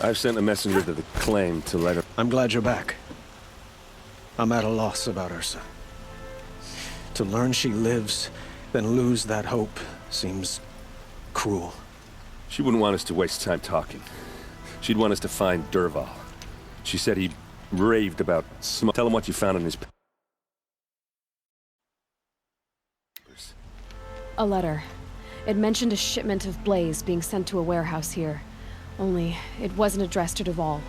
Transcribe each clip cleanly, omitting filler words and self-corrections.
I've sent a messenger to the claim to let her... I'm glad you're back. I'm at a loss about Ursa. To learn she lives, then lose that hope, seems cruel. She wouldn't want us to waste time talking. She'd want us to find Dervahl. She said he raved about smoke. Tell him what you found in his... A letter. It mentioned a shipment of Blaze being sent to a warehouse here. Only, it wasn't addressed to Dervahl.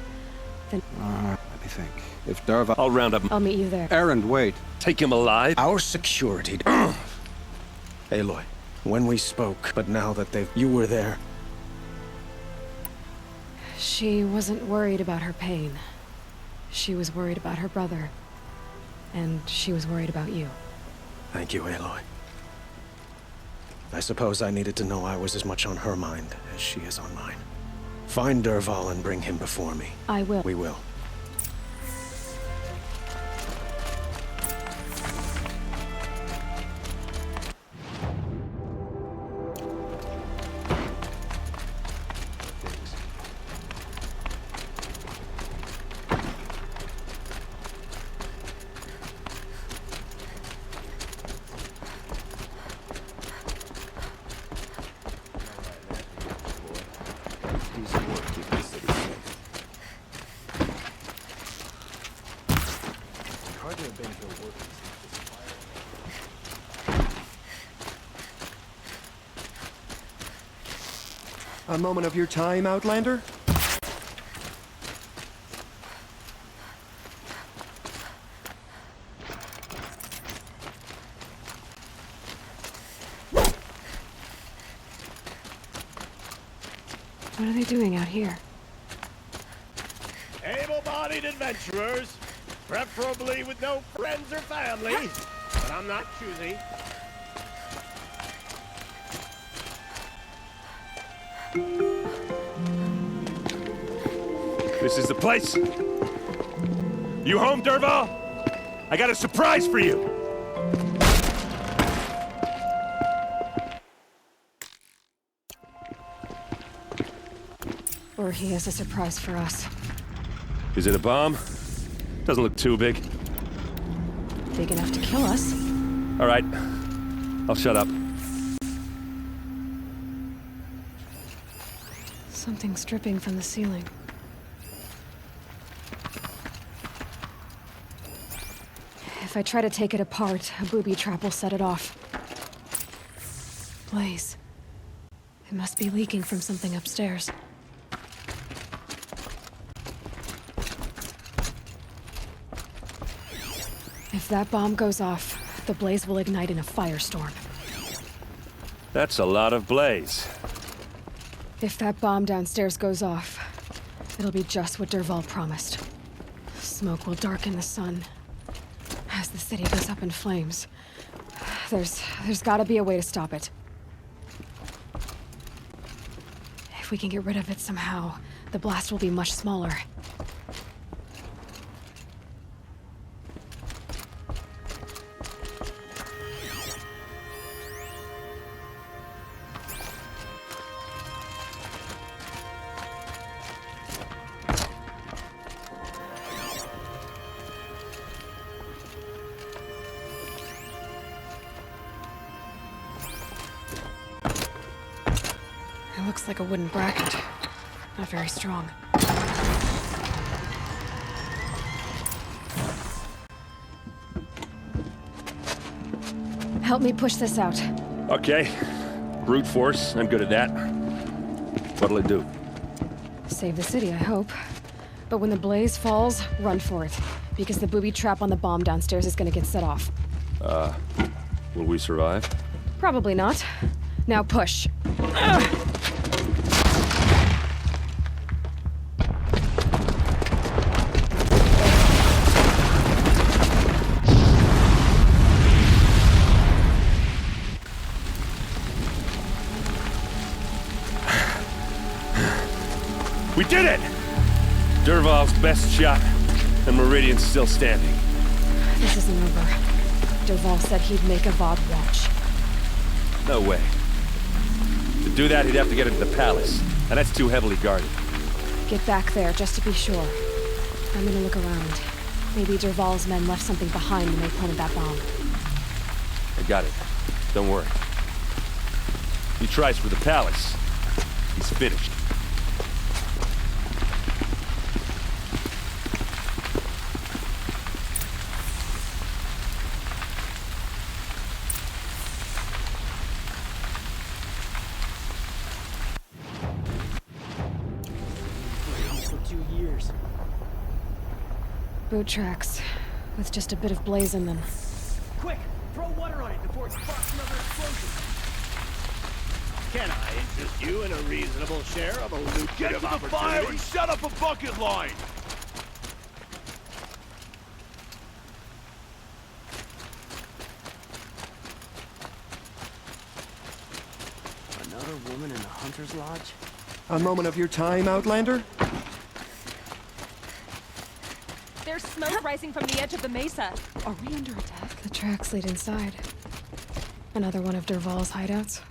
Then... let me think. If Dervahl... I'll round up... I'll meet you there. Erend, wait. Take him alive? Our security... Aloy, when we spoke, but now that you were there... She wasn't worried about her pain. She was worried about her brother. And she was worried about you. Thank you, Aloy. I suppose I needed to know I was as much on her mind as she is on mine. Find Dervahl and bring him before me. I will. We will. A moment of your time, Outlander? What are they doing out here? Able-bodied adventurers, preferably with no friends or family, but I'm not choosy. This is the place. You home, Dervahl? I got a surprise for you. Or he has a surprise for us. Is it a bomb? Doesn't look too big. Big enough to kill us. All right. I'll shut up. Something's dripping from the ceiling. If I try to take it apart, a booby trap will set it off. Blaze. It must be leaking from something upstairs. If that bomb goes off, the blaze will ignite in a firestorm. That's a lot of blaze. If that bomb downstairs goes off, it'll be just what Dervahl promised. Smoke will darken the sun. As the city goes up in flames, there's gotta be a way to stop it. If we can get rid of it somehow, the blast will be much smaller. It looks like a wooden bracket. Not very strong. Help me push this out. Okay. Brute force. I'm good at that. What'll it do? Save the city, I hope. But when the blaze falls, run for it. Because the booby trap on the bomb downstairs is gonna get set off. Will we survive? Probably not. Now push. We did it! Dervahl's best shot, and Meridian's still standing. This isn't over. Dervahl said he'd make Avad watch. No way. To do that, he'd have to get into the palace, and that's too heavily guarded. Get back there, just to be sure. I'm gonna look around. Maybe Dervahl's men left something behind when they planted that bomb. I got it. Don't worry. He tries for the palace. He's finished. Boot tracks, with just a bit of blaze in them. Quick! Throw water on it before it sparks another explosion! Can I interest you in a reasonable share of a lucrative Get to the opportunity? fire and set up a bucket line! Another woman in the Hunter's Lodge? A moment of your time, Outlander? There's smoke rising from the edge of the mesa. Are we under attack? The tracks lead inside. Another one of Dervahl's hideouts.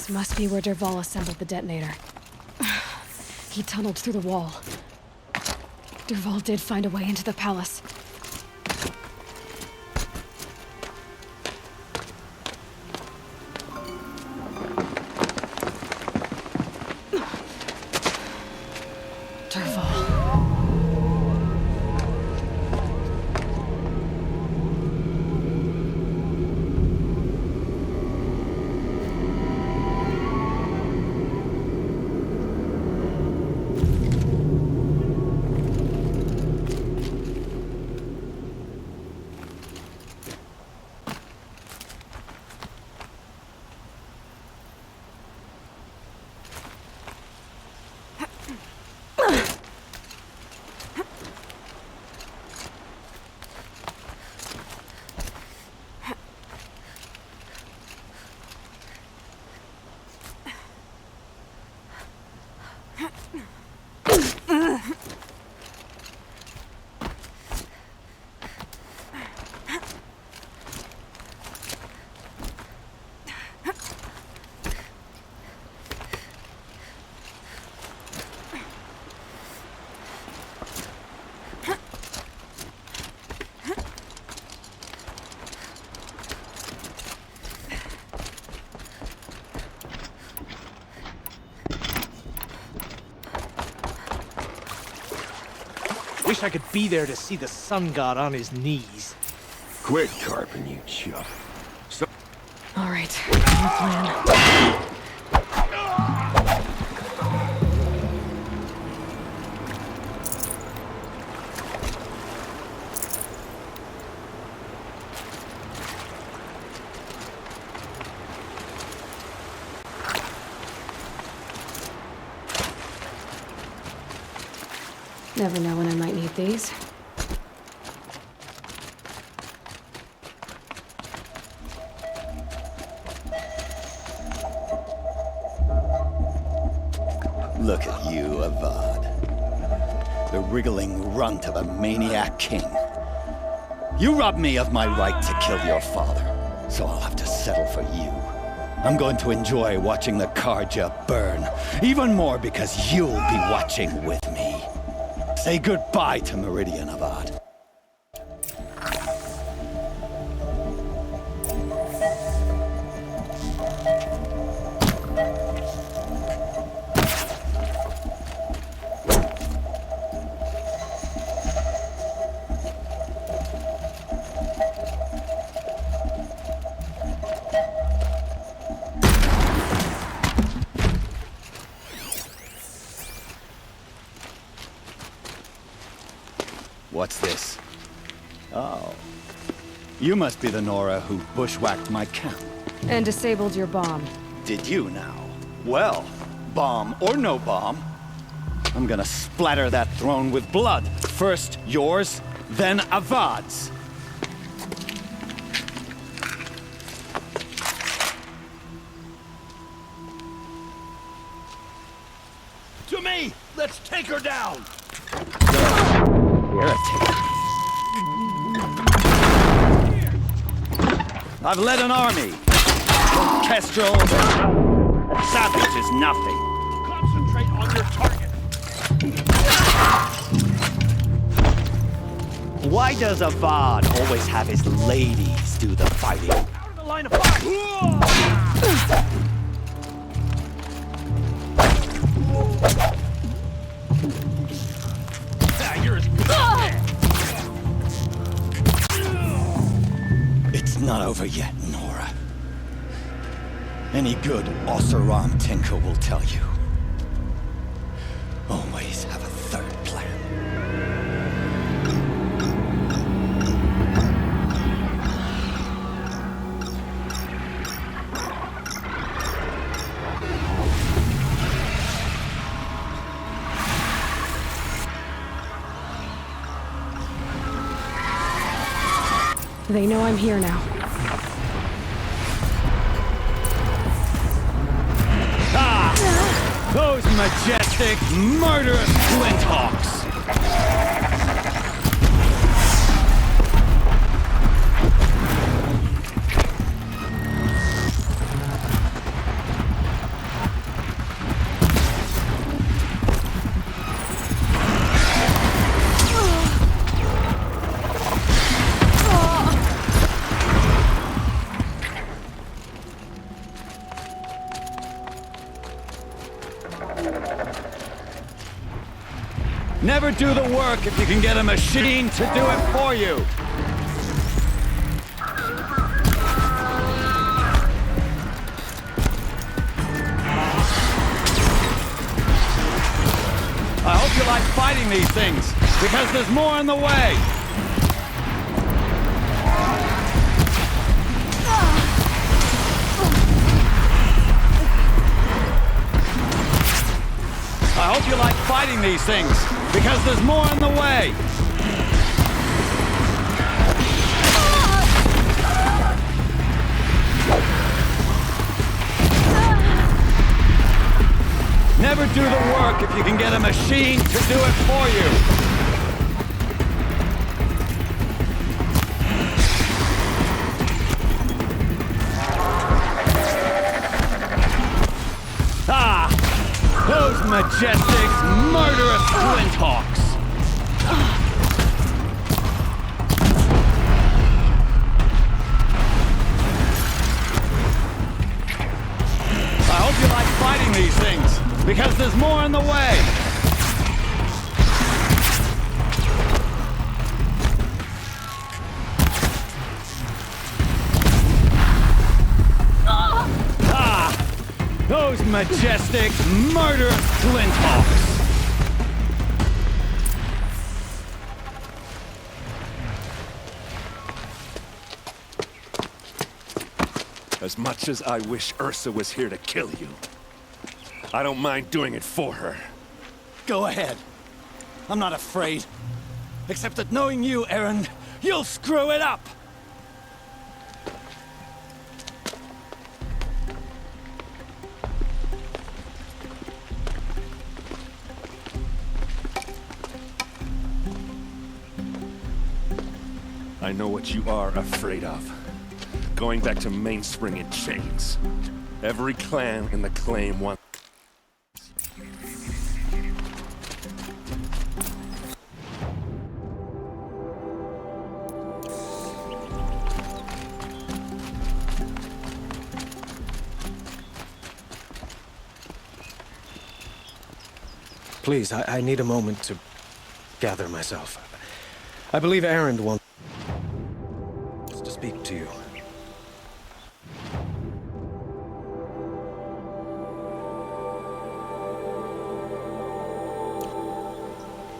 Must be where Dervahl assembled the detonator. He tunneled through the wall. Dervahl did find a way into the palace. Dervahl. Wish I could be there to see the sun god on his knees. Quit carping, you chump. All right, no plan. Never know when I might need these. Look at you, Avad. The wriggling runt of a maniac king. You robbed me of my right to kill your father, so I'll have to settle for you. I'm going to enjoy watching the Karja burn, even more because you'll be watching with me. Say goodbye to Meridian, Avad. What's this? Oh. You must be the Nora who bushwhacked my camp. And disabled your bomb. Did you now? Well, bomb or no bomb, I'm gonna splatter that throne with blood. First yours, then Avad's. To me! Let's take her down! Heretic. I've led an army. Kestrels. Savage is nothing. Concentrate on your target. Why does Avad always have his ladies do the fighting? Out of the line of fire! You're as good as It's not over yet, Nora. Any good Oseram tinker will tell you. Always have a third plan. They know I'm here now. Those majestic, murderous flinthawks! Never do the work if you can get a machine to do it for you. I hope you like fighting these things, because there's more in the way. I hope you like fighting these things, because there's more in the way. Never do the work if you can get a machine to do it for you. Those majestic, murderous flinthawks! I hope you like fighting these things, because there's more in the way! Those majestic, murderous flinthawks! As much as I wish Ursa was here to kill you, I don't mind doing it for her. Go ahead. I'm not afraid. Except that knowing you, Aaron, you'll screw it up! I know what you are afraid of. Going back to Mainspring in chains. Every clan in the claim wants... Please, I need a moment to gather myself. I believe Aaron wants to speak to you.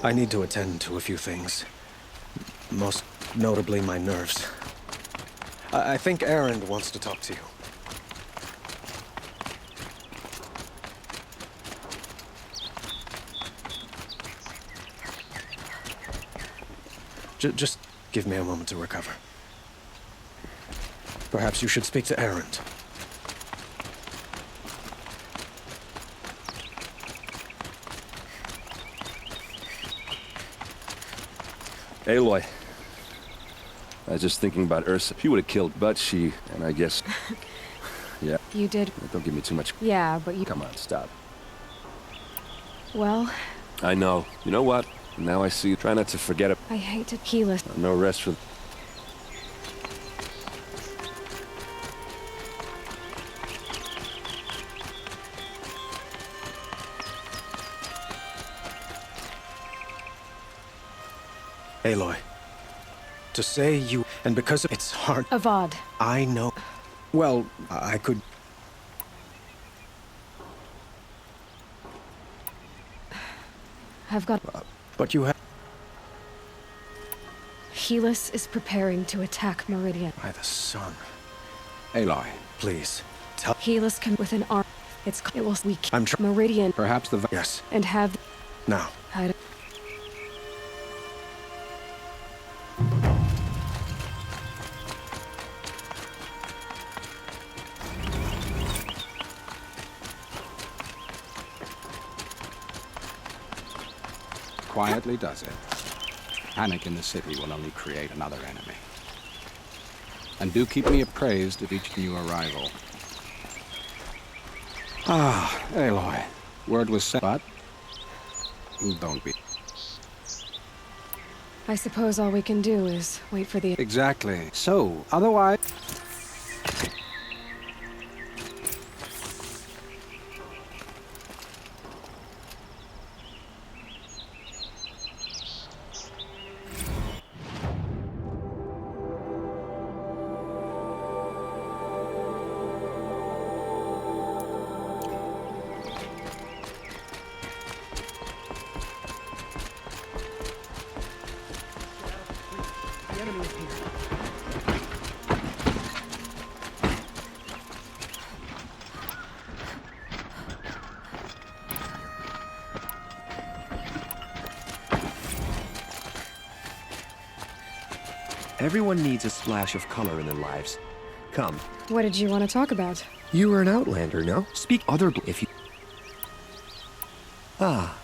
I need to attend to a few things. Most notably, my nerves. I think Aaron wants to talk to you. Just give me a moment to recover. Perhaps you should speak to Aaron. Aloy. I was just thinking about Ursa. She would have killed, but she, and I guess... Yeah. You did. Don't give me too much... Yeah, but you... Come on, stop. Well... I know. You know what? Now I see. Try not to forget it. I hate to keyless. No rest for... Aloy. To say you... And because of... It's hard... Avad. I know... Well, I could... I've got... But you have... Helis is preparing to attack Meridian. By the sun. Aloy, Please, tell... Helis can with an arm. It will weak. I'm Meridian. perhaps the... Yes. And have... Now. Hide. Quietly does it. Panic in the city will only create another enemy. And do keep me appraised of each new arrival. Ah, Aloy. Word was sent, but... Don't be... I suppose all we can do is wait for the... Exactly. So, otherwise... Everyone needs a splash of color in their lives. Come. What did you want to talk about? You were an Outlander, no? Speak other if you... Ah.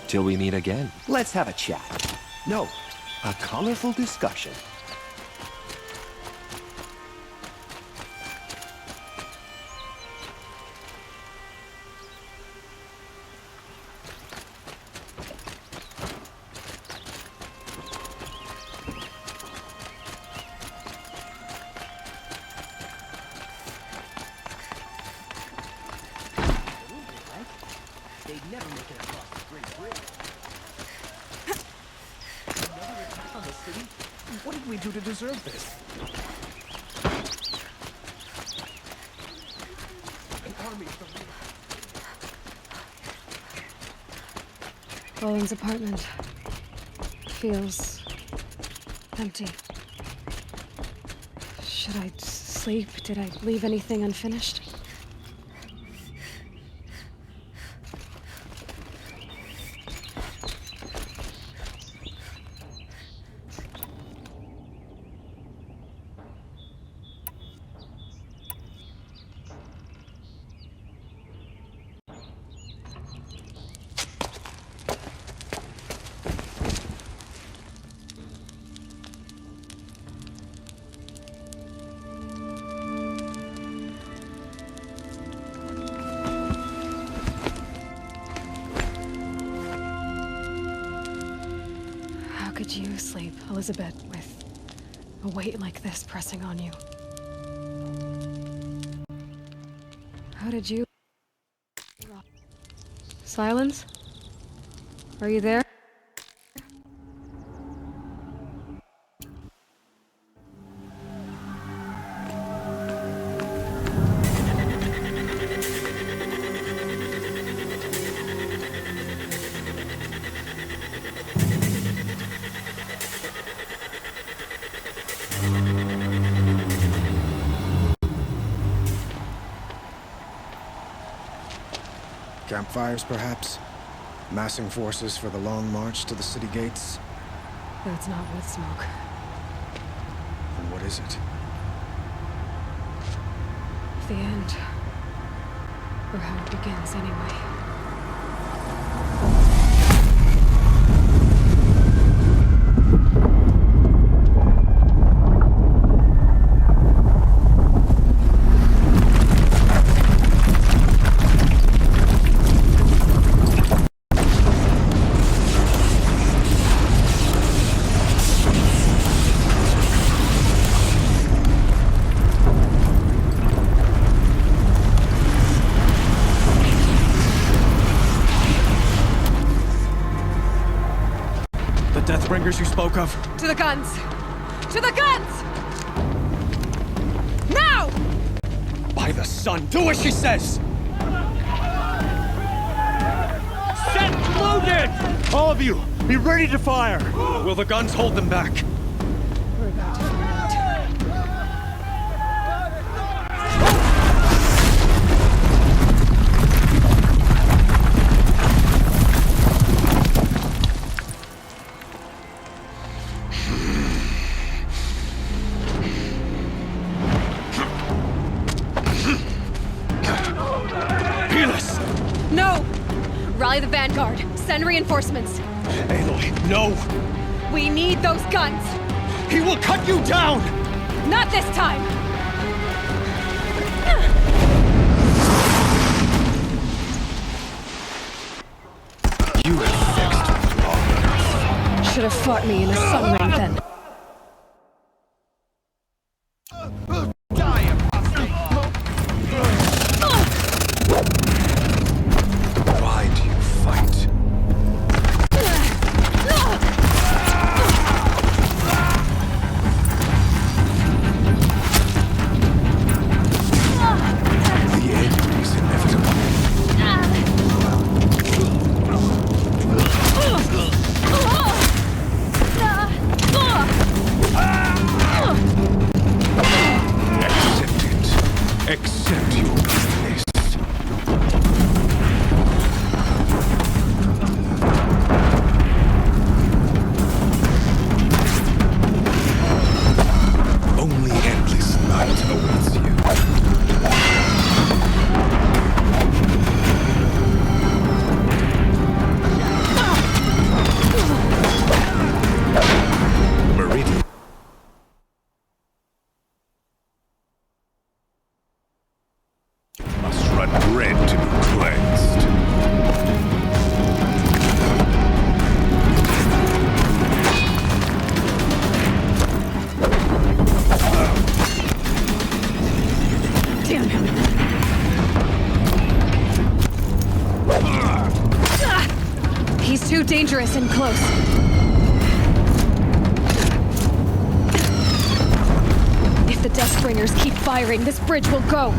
Till we meet again. Let's have a chat. No, a colorful discussion. What did we do to deserve this? An army from... Bowen's apartment feels empty. Should I sleep? Did I leave anything unfinished? How could you sleep, Elizabeth, with a weight like this pressing on you? How did you... Silence? Are you there? Campfires, perhaps? Massing forces for the long march to the city gates? That's not wood smoke. Then what is it? The end. Or how it begins, anyway. Deathbringers you spoke of? To the guns! To the guns! Now! By the sun, do as she says! Set loaded! All of you, be ready to fire! Will the guns hold them back? We're about to find out. No! Rally the vanguard. Send reinforcements. Aloy, no! We need those guns! He will cut you down! Not this time! You have fixed long. Should have fought me in a sun ring then. Why do you fight? The end is inevitable. Accept it. Accept your place. Only endless night awaits you. Meridian. Must run red to be cleansed. Damn him! He's too dangerous and close. If the Deathbringers keep firing, this bridge will go.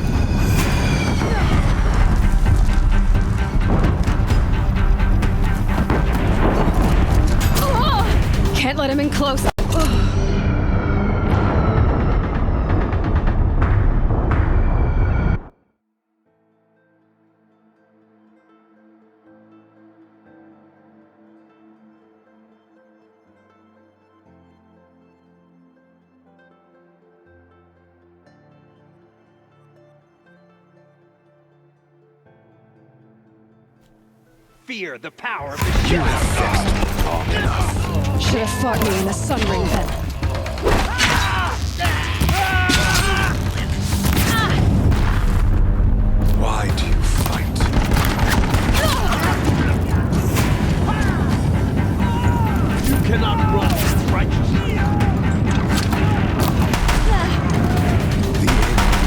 Can't let him in close. Fear the power of the shadow. You have fixed long enough. Should have fought me in the sun ring then. Why do you fight? You cannot run from righteousness. The end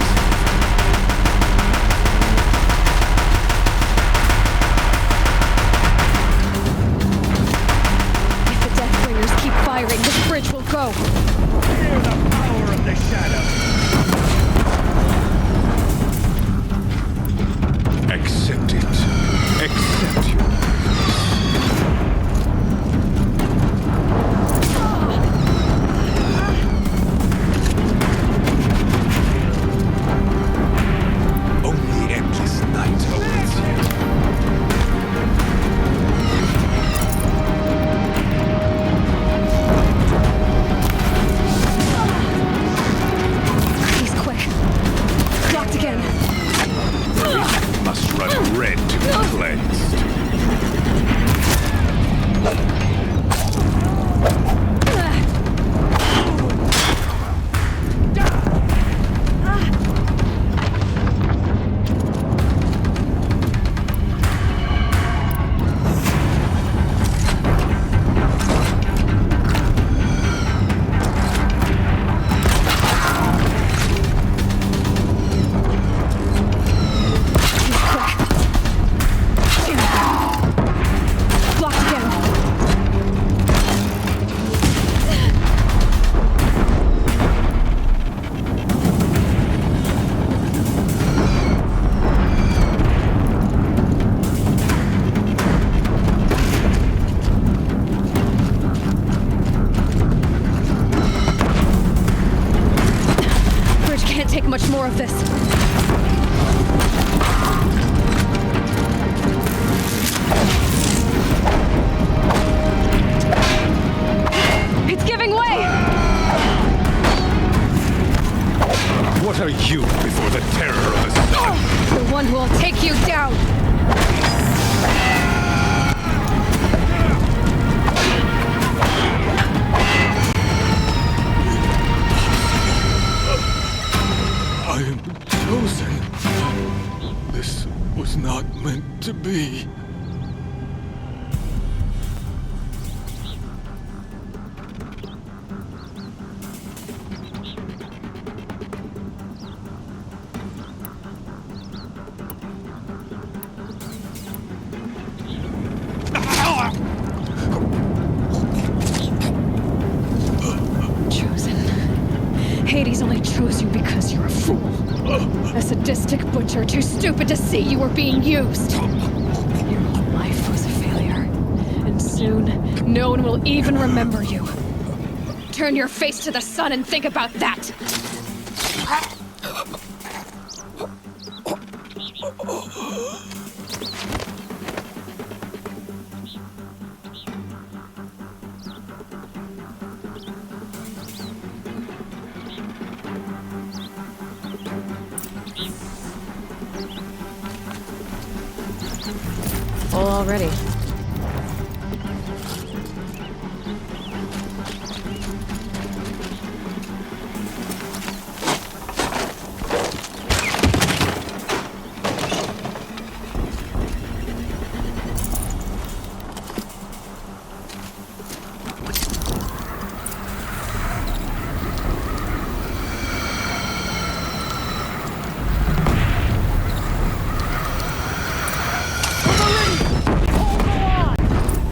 If the Deathbringers keep firing, this bridge will go. Fear the power of the shadow. Accept it. Accept your place. of this. It's giving way! What are you before the terror of the sun? The one who will take you down! I am chosen. This was not meant to be. Hades only chose you because you're a fool. A sadistic butcher too stupid to see you were being used. Your life was a failure. And soon, no one will even remember you. Turn your face to the sun and think about that! Full already.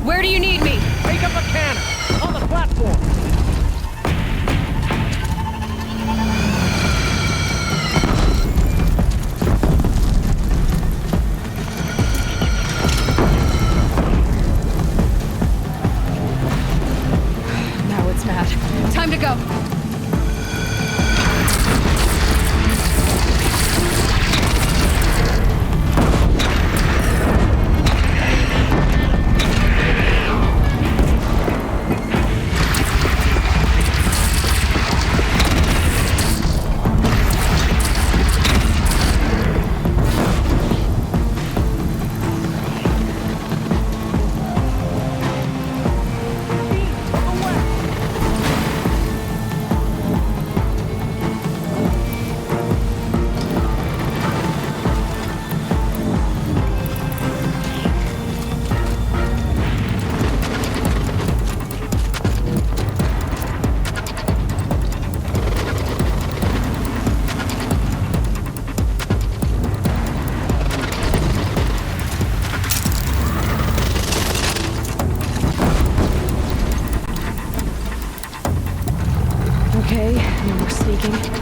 Where do you need me? Take up a cannon! On the platform! Now it's mad. Time to go. Okay, no more sneaking.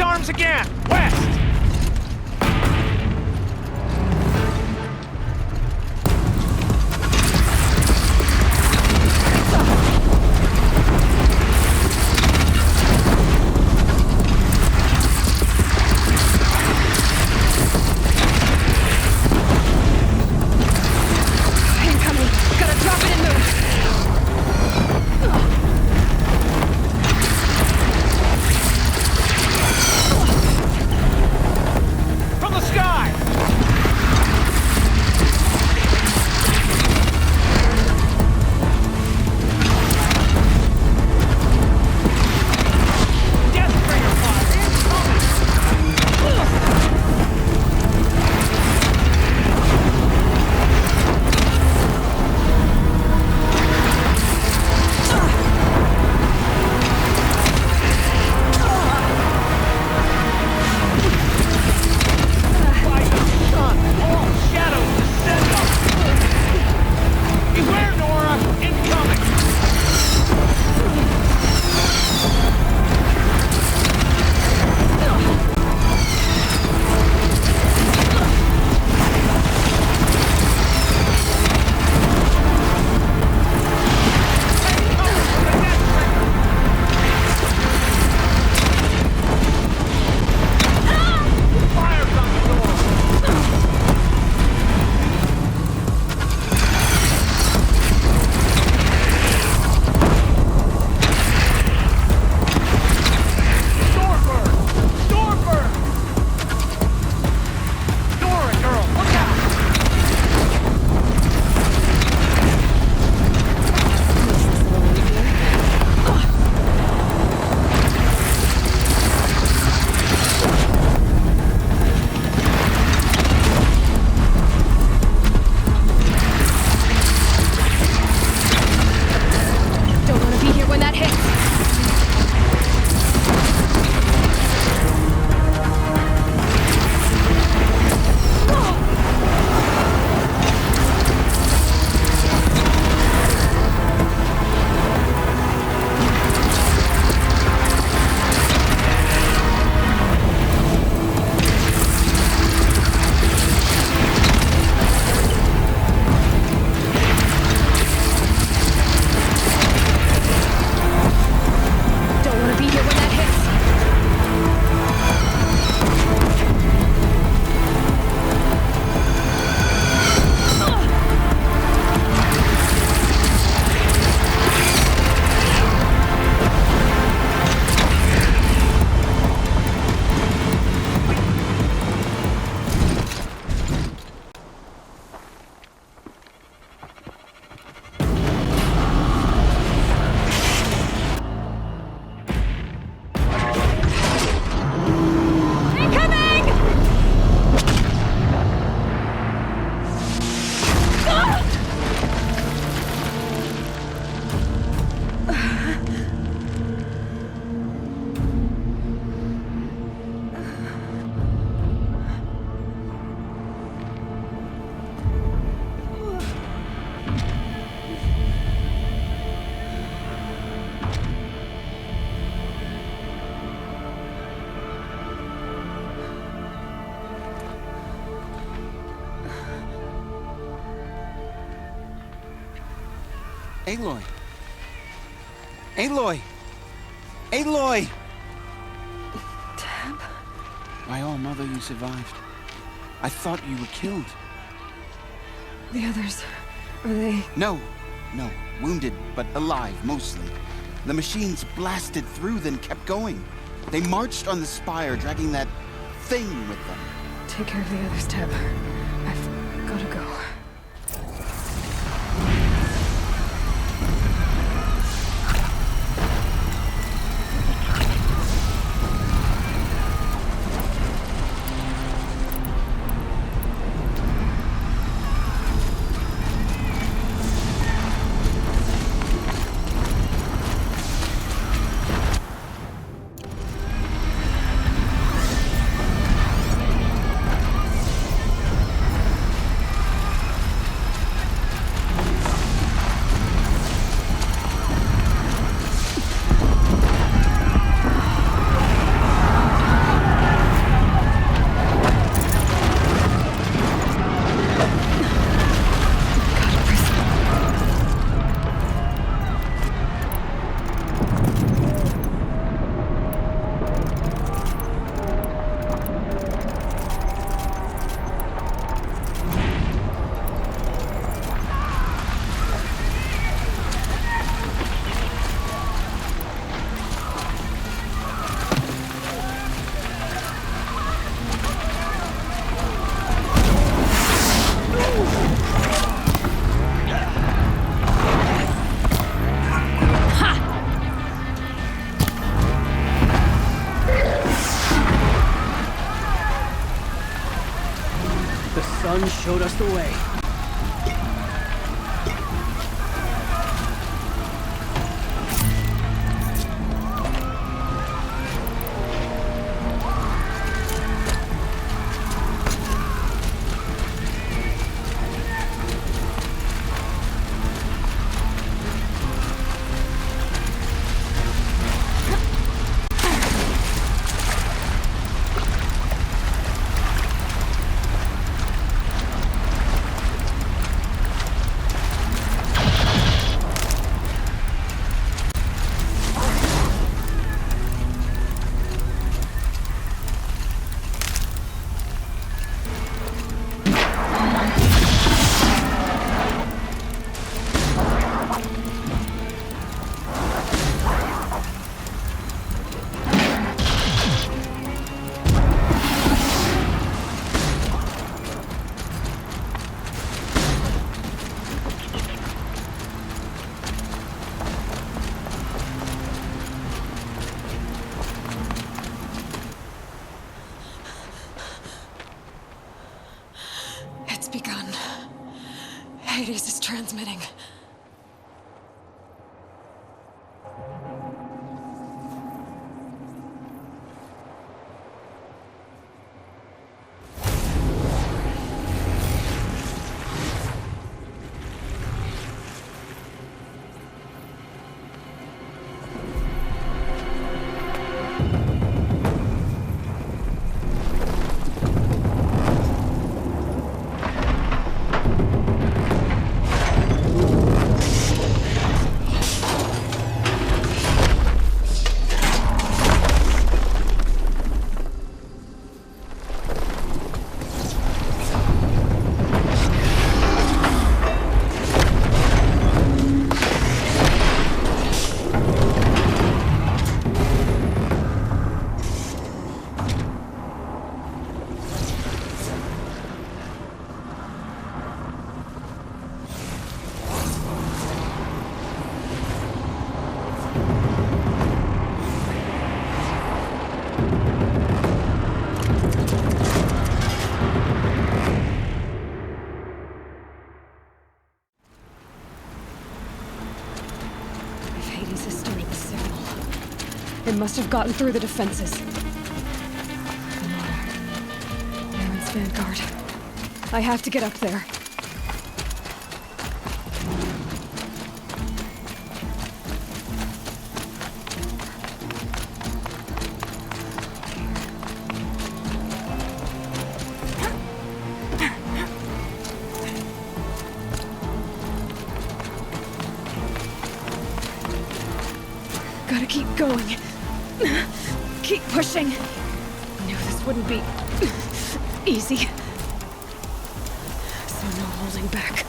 arms again! West! Incoming! Gotta drop it and move! From the sky! Deathbringer fire incoming! By the sun, all shadows descend on us. Beware, Nora! Incoming! Fire's on the door! Stormbird! Stormbird! Nora, girl, look out! Don't want to be here when that hits! Don't want to be here when that hits! Incoming! Aloy! Aloy! Aloy! Tab? My all mother, you survived. I thought you were killed. The others, are they... No, wounded, but alive, mostly. The machines blasted through, then kept going. They marched on the spire, dragging that thing with them. Take care of the others, Tab. I've gotta go. The sun showed us the way. It's begun. Hades is transmitting. Hades has started the signal. It must have gotten through the defenses. Aaron's vanguard. I have to get up there. Gotta keep going. Keep pushing. Knew this wouldn't be easy. So no holding back.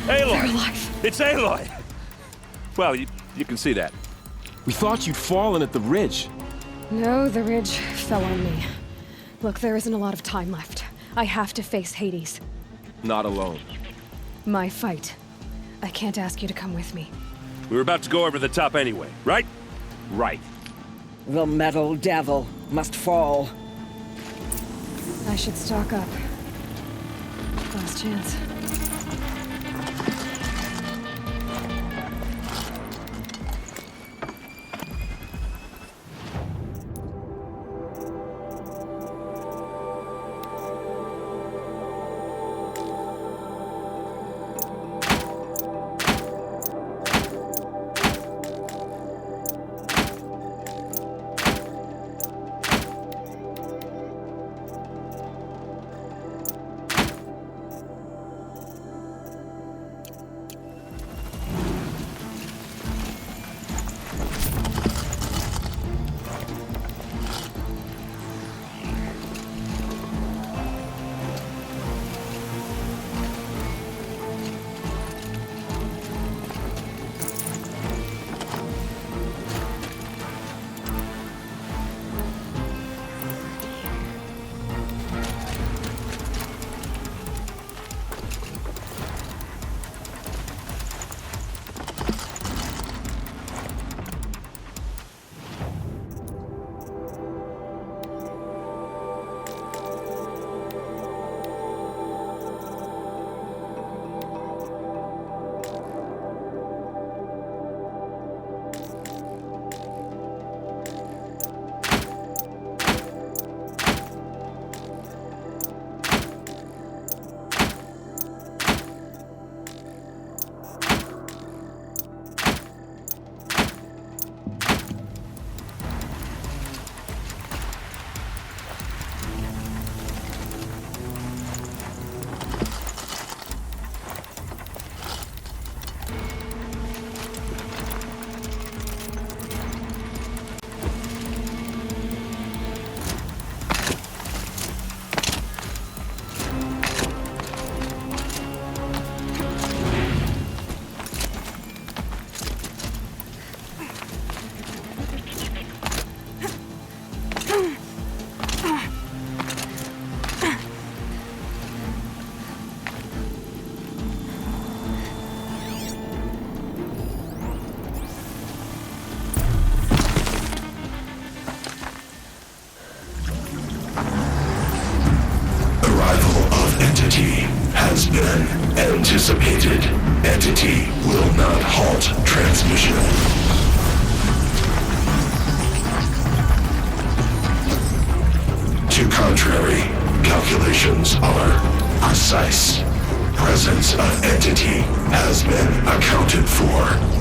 Aloy! It's Aloy! Well, you can see that. We thought you'd fallen at the ridge. No, the ridge fell on me. Look, there isn't a lot of time left. I have to face Hades. Not alone. My fight. I can't ask you to come with me. We were about to go over the top anyway, right? Right. The metal devil must fall. I should stock up. Last chance. anticipated. Entity will not halt transmission. To contrary, calculations are precise. Presence of entity has been accounted for.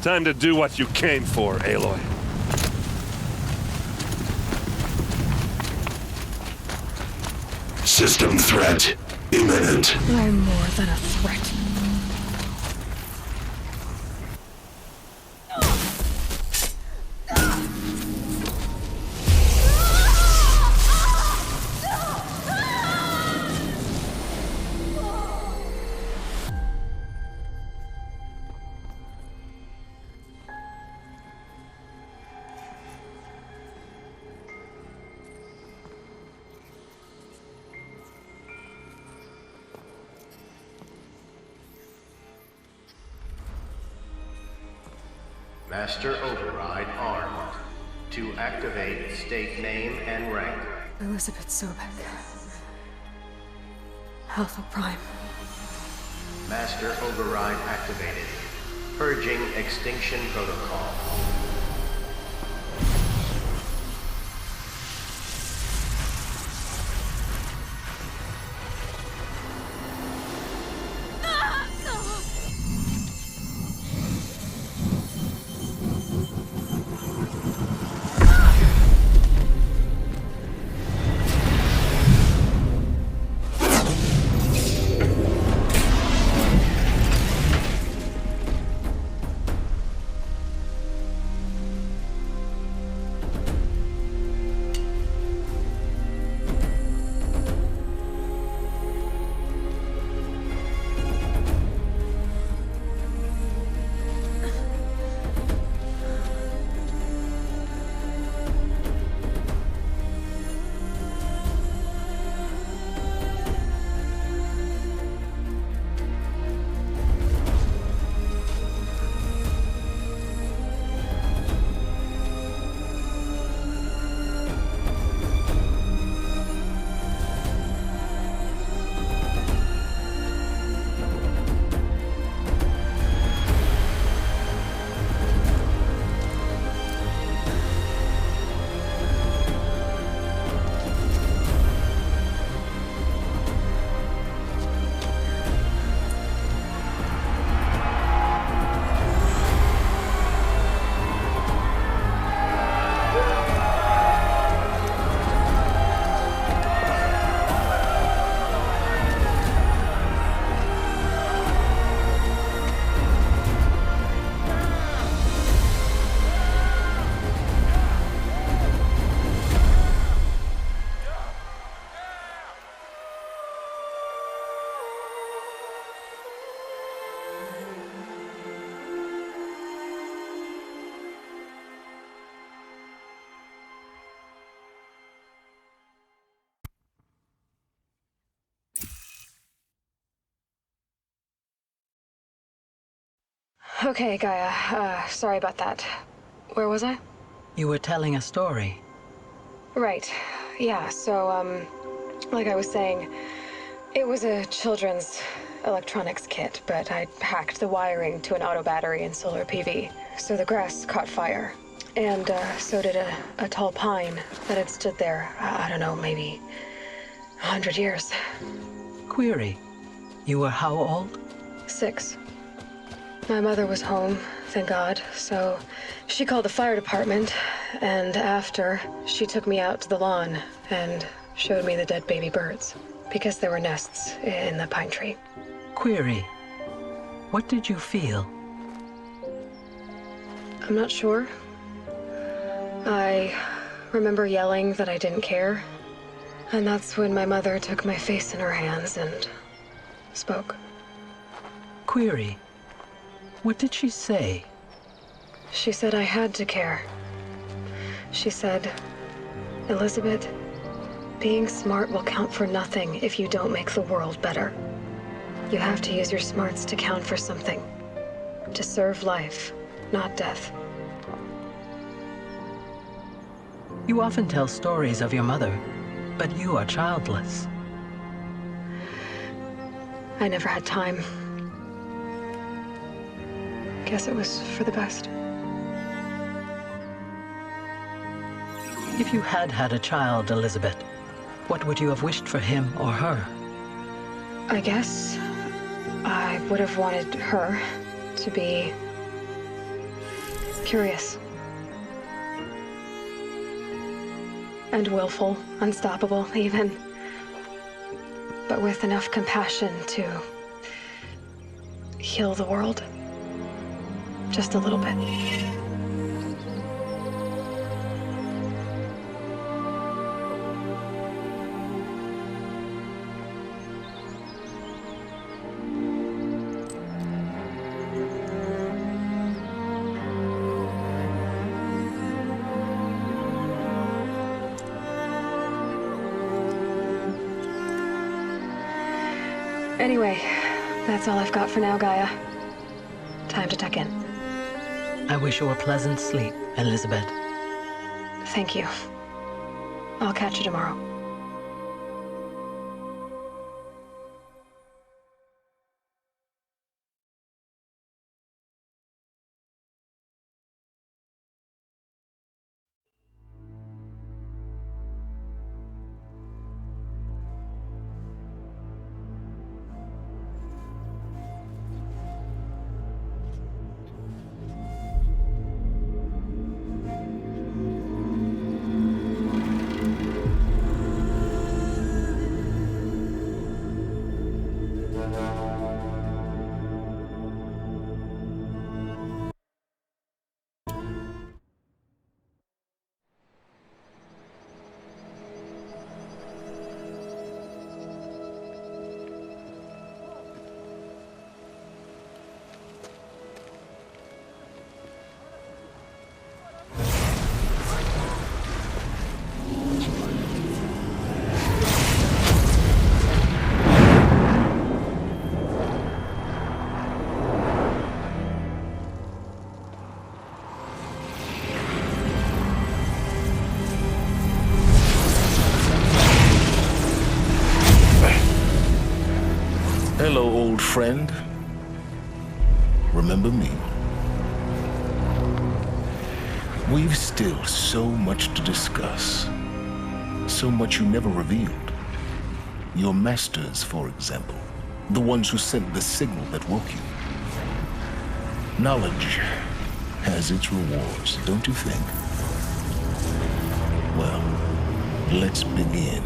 Time to do what you came for, Aloy. System threat imminent. I'm more than a threat. Master Override armed. To activate, state name and rank. Elizabeth Sobek. Alpha Prime. Master override activated. Purging extinction protocol. Okay, Gaia. Sorry about that. Where was I? You were telling a story. Right. Yeah, so, like I was saying, it was a children's electronics kit, but I hacked the wiring to an auto battery and solar PV. So the grass caught fire. And, so did a tall pine that had stood there, I don't know, maybe 100 years. Query. You were how old? 6. My mother was home, thank God, so she called the fire department, and after, she took me out to the lawn and showed me the dead baby birds, because there were nests in the pine tree. Query. What did you feel? I'm not sure. I remember yelling that I didn't care, and that's when my mother took my face in her hands and spoke. Query. What did she say? She said I had to care. She said, Elizabeth, being smart will count for nothing if you don't make the world better. You have to use your smarts to count for something. To serve life, not death. You often tell stories of your mother, but you are childless. I never had time. Guess it was for the best. If you had had a child, Elizabeth, what would you have wished for him or her? I guess I would have wanted her to be curious. And willful, unstoppable, even. But with enough compassion to heal the world. Just a little bit. Anyway, that's all I've got for now, Gaia. Time to tuck in. I wish you a pleasant sleep, Elizabeth. Thank you. I'll catch you tomorrow. Old friend, remember me? We've still so much to discuss. So much you never revealed. Your masters, for example. The ones who sent the signal that woke you. Knowledge has its rewards, don't you think? Well, let's begin.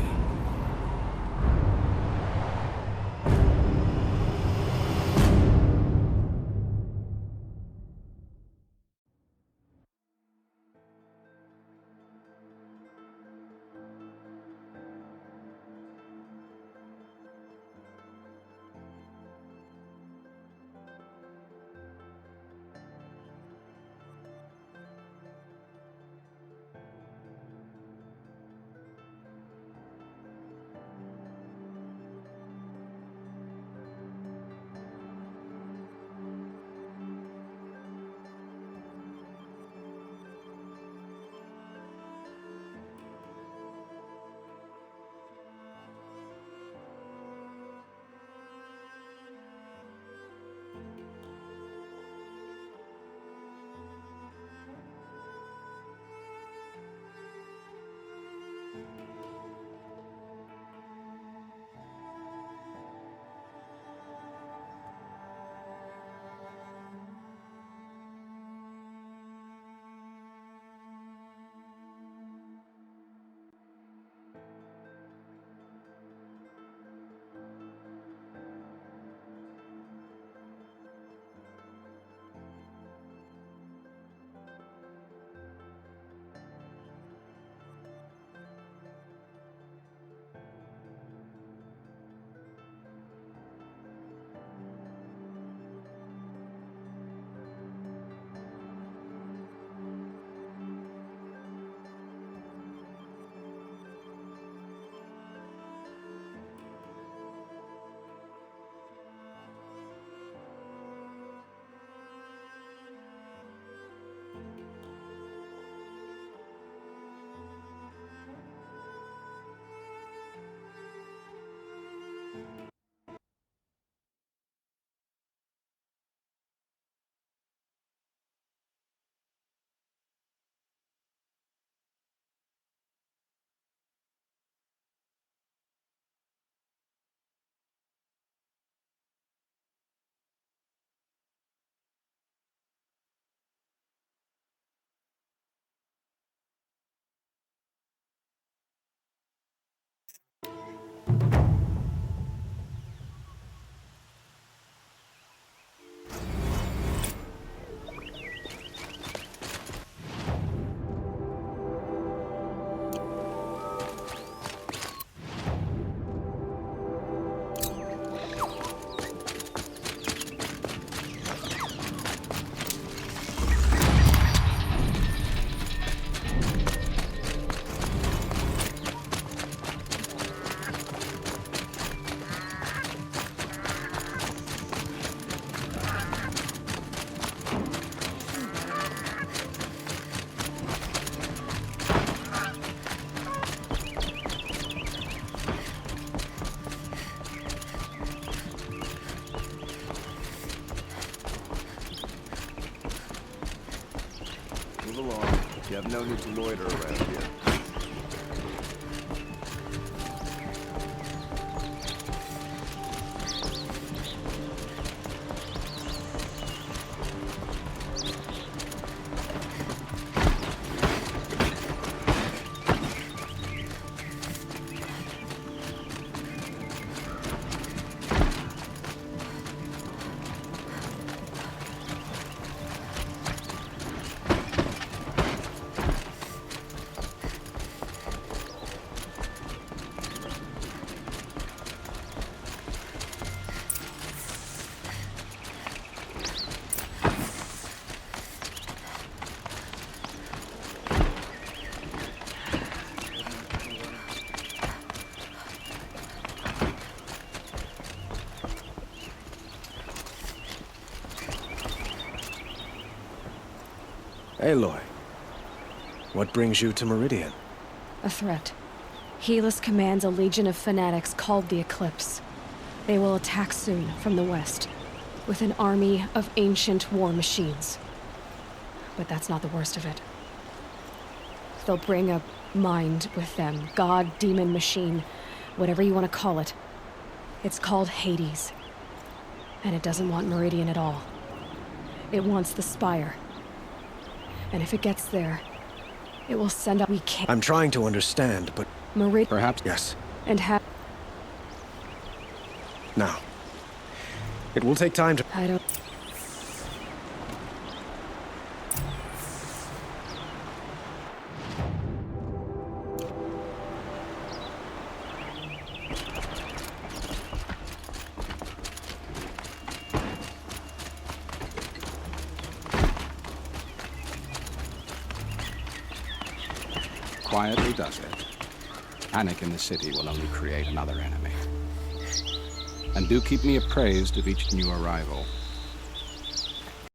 You have no need to loiter around here. Aloy, what brings you to Meridian? A threat. Helis commands a legion of fanatics called the Eclipse. They will attack soon from the west, with an army of ancient war machines. But that's not the worst of it. They'll bring a mind with them, god, demon, machine, whatever you want to call it. It's called Hades. And it doesn't want Meridian at all. It wants the Spire. And if it gets there, it will send out... We can't... I'm trying to understand, but... Meridian... Perhaps... Yes. And have... Now. It will take time to... I don't... Quietly does it. Panic in the city will only create another enemy. And do keep me appraised of each new arrival.